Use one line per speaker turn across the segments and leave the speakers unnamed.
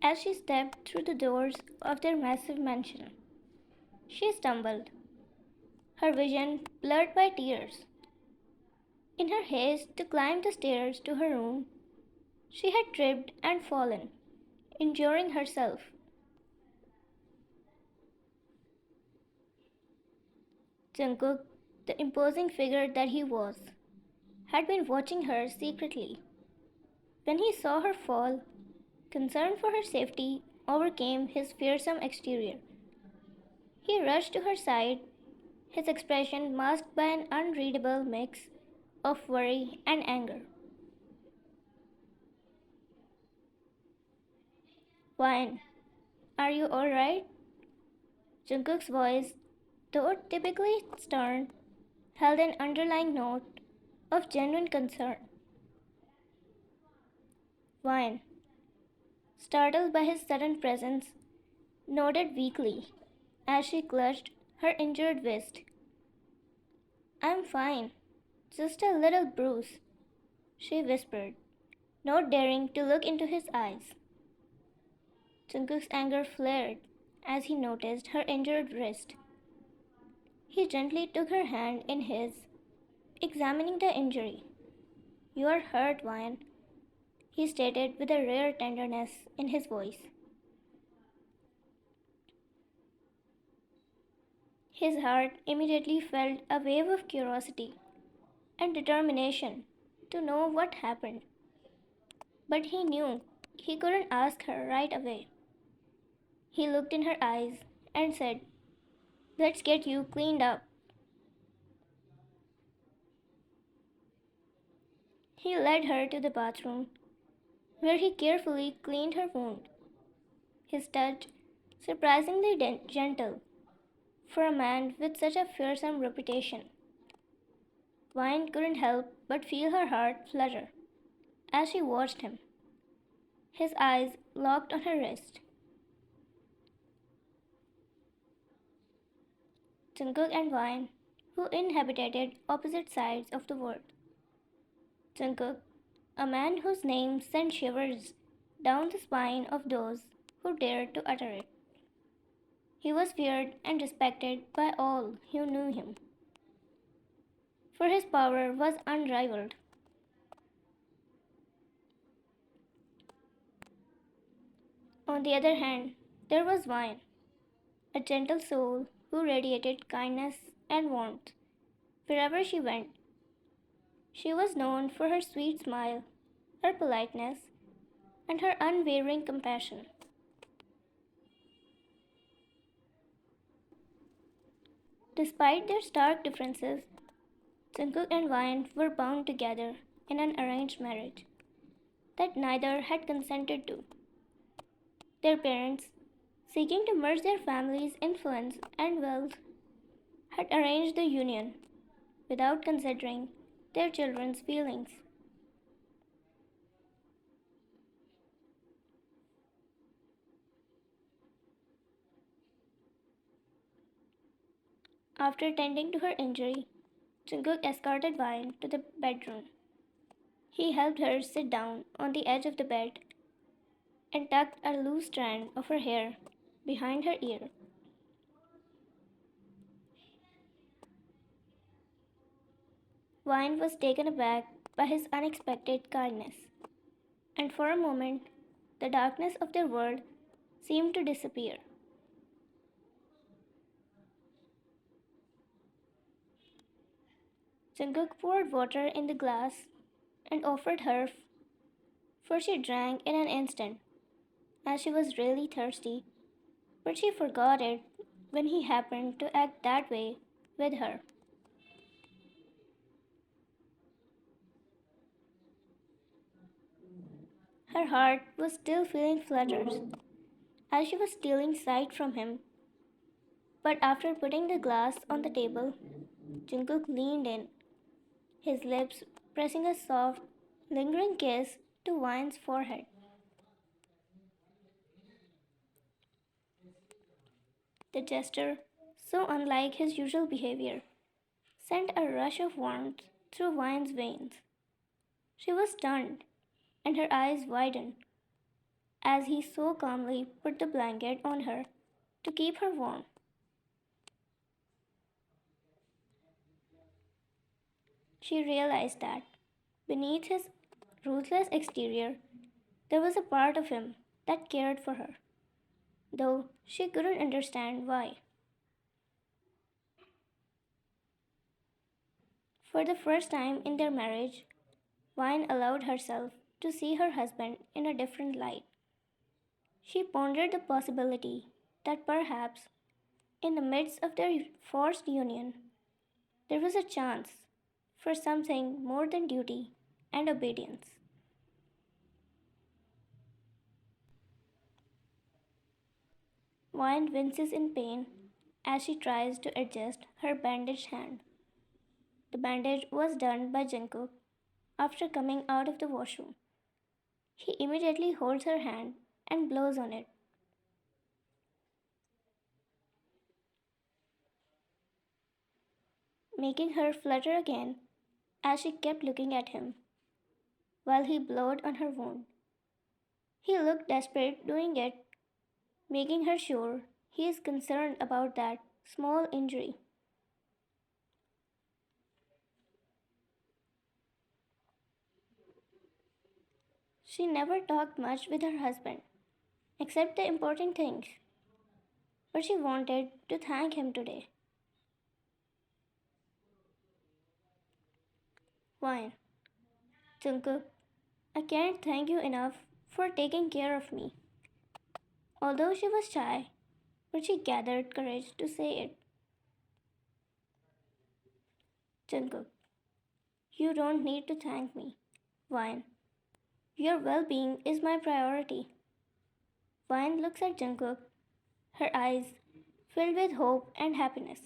as she stepped through the doors of their massive mansion. She stumbled, her vision blurred by tears. In her haste to climb the stairs to her room, she had tripped and fallen, injuring herself. Jungkook, the imposing figure that he was, had been watching her secretly. When he saw her fall, concern for her safety overcame his fearsome exterior. He rushed to her side, his expression masked by an unreadable mix of worry and anger. Wine, are you alright? Jungkook's voice, though typically stern, held an underlying note of genuine concern. Wine, startled by his sudden presence, nodded weakly as she clutched her injured wrist. I'm fine, just a little bruise, she whispered, not daring to look into his eyes. Jungkook's anger flared as he noticed her injured wrist. He gently took her hand in his, examining the injury. You are hurt, Wine, he stated with a rare tenderness in his voice. His heart immediately felt a wave of curiosity and determination to know what happened. But he knew he couldn't ask her right away. He looked in her eyes and said, Let's get you cleaned up. He led her to the bathroom, where he carefully cleaned her wound, his touch surprisingly gentle for a man with such a fearsome reputation. Vine couldn't help but feel her heart flutter as she watched him, his eyes locked on her wrist. Jungkook and Vine, who inhabited opposite sides of the world. Jungkook, a man whose name sent shivers down the spine of those who dared to utter it. He was feared and respected by all who knew him, for his power was unrivaled. On the other hand, there was Vine, a gentle soul who radiated kindness and warmth wherever she went. She was known for her sweet smile, her politeness, and her unwavering compassion. Despite their stark differences, Jungkook and Vine were bound together in an arranged marriage that neither had consented to. Their parents, seeking to merge their families' influence and wealth, had arranged the union without considering their children's feelings. After tending to her injury, Jungkook escorted Vine to the bedroom. He helped her sit down on the edge of the bed and tucked a loose strand of her hair behind her ear. Vine was taken aback by his unexpected kindness, and for a moment the darkness of their world seemed to disappear. Jungkook poured water in the glass and offered her, for she drank in an instant, as she was really thirsty, but she forgot it when he happened to act that way with her. Her heart was still feeling flutters as she was stealing sight from him, but after putting the glass on the table, Jungkook leaned in, his lips pressing a soft, lingering kiss to Vine's forehead. The gesture, so unlike his usual behavior, sent a rush of warmth through Vine's veins. She was stunned, and her eyes widened as he so calmly put the blanket on her to keep her warm. She realized that beneath his ruthless exterior, there was a part of him that cared for her, though she couldn't understand why. For the first time in their marriage, Vine allowed herself to see her husband in a different light. She pondered the possibility that perhaps, in the midst of their forced union, there was a chance for something more than duty and obedience. Vine winces in pain as she tries to adjust her bandaged hand. The bandage was done by Jungkook after coming out of the washroom. He immediately holds her hand and blows on it, making her flutter again as she kept looking at him while he blowed on her wound. He looked desperate doing it, making her sure he is concerned about that small injury. She never talked much with her husband, except the important things, but she wanted to thank him today. Why, Jungkook, I can't thank you enough for taking care of me. Although she was shy, but she gathered courage to say it. Jungkook, you don't need to thank me. Vine, your well being is my priority. Vine looks at Jungkook, her eyes filled with hope and happiness.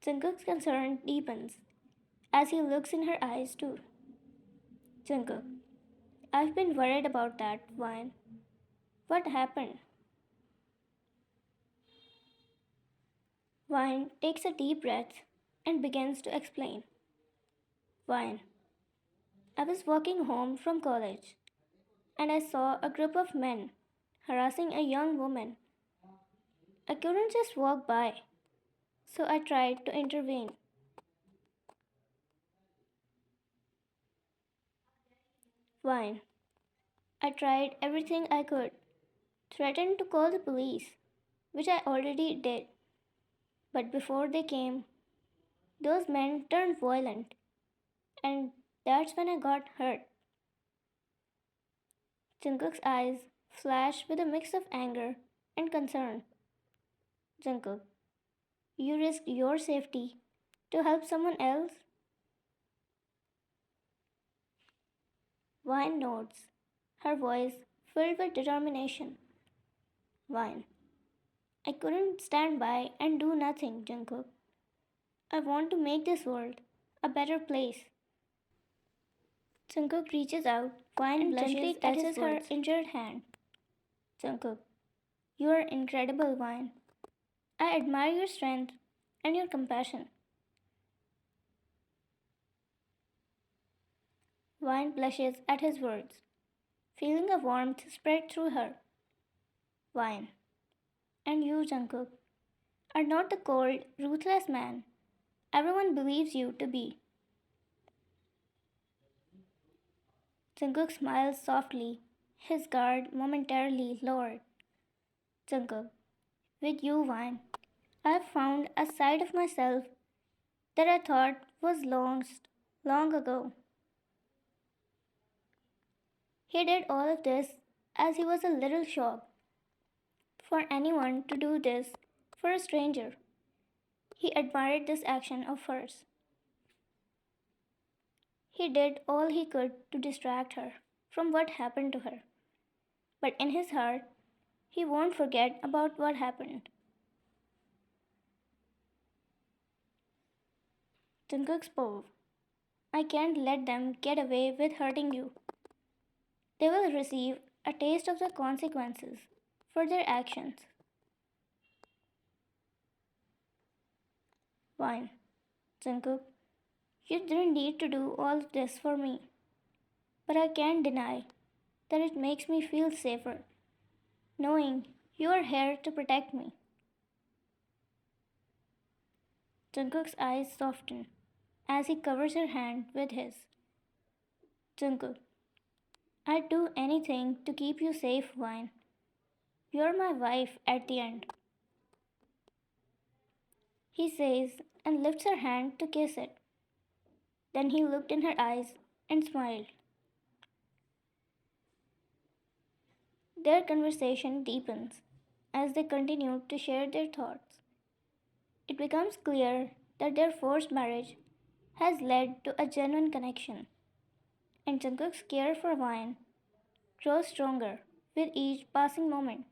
Jungkook's concern deepens as he looks in her eyes too. Jungkook, I've been worried about that, Vine. What happened? Vine takes a deep breath and begins to explain. Vine, I was walking home from college and I saw a group of men harassing a young woman. I couldn't just walk by, so I tried to intervene. Vine, I tried everything I could, threatened to call the police, which I already did. But before they came, those men turned violent, and that's when I got hurt. Jungkook's eyes flash with a mix of anger and concern. Jungkook, you risked your safety to help someone else? Vine nods, her voice filled with determination. Vine, I couldn't stand by and do nothing, Jungkook. I want to make this world a better place. Jungkook reaches out Vine and gently touches her injured hand. Jungkook, you are incredible, Vine. I admire your strength and your compassion. Vine blushes at his words, feeling a warmth spread through her. Vine, and you, Jungkook, are not the cold, ruthless man everyone believes you to be. Jungkook smiles softly, his guard momentarily lowered. Jungkook, with you, Vine, I have found a side of myself that I thought was lost long ago. He did all of this as he was a little shocked for anyone to do this for a stranger. He admired this action of hers. He did all he could to distract her from what happened to her. But in his heart, he won't forget about what happened. Jungkook spoke. I can't let them get away with hurting you. They will receive a taste of the consequences for their actions. Fine, Jungkook, you didn't need to do all of this for me. But I can't deny that it makes me feel safer, knowing you are here to protect me. Jungkook's eyes soften as he covers her hand with his. Jungkook, I'd do anything to keep you safe, Vine. You're my wife at the end, he says and lifts her hand to kiss it. Then he looked in her eyes and smiled. Their conversation deepens as they continue to share their thoughts. It becomes clear that their forced marriage has led to a genuine connection, and Jungkook's care for Vine grows stronger with each passing moment.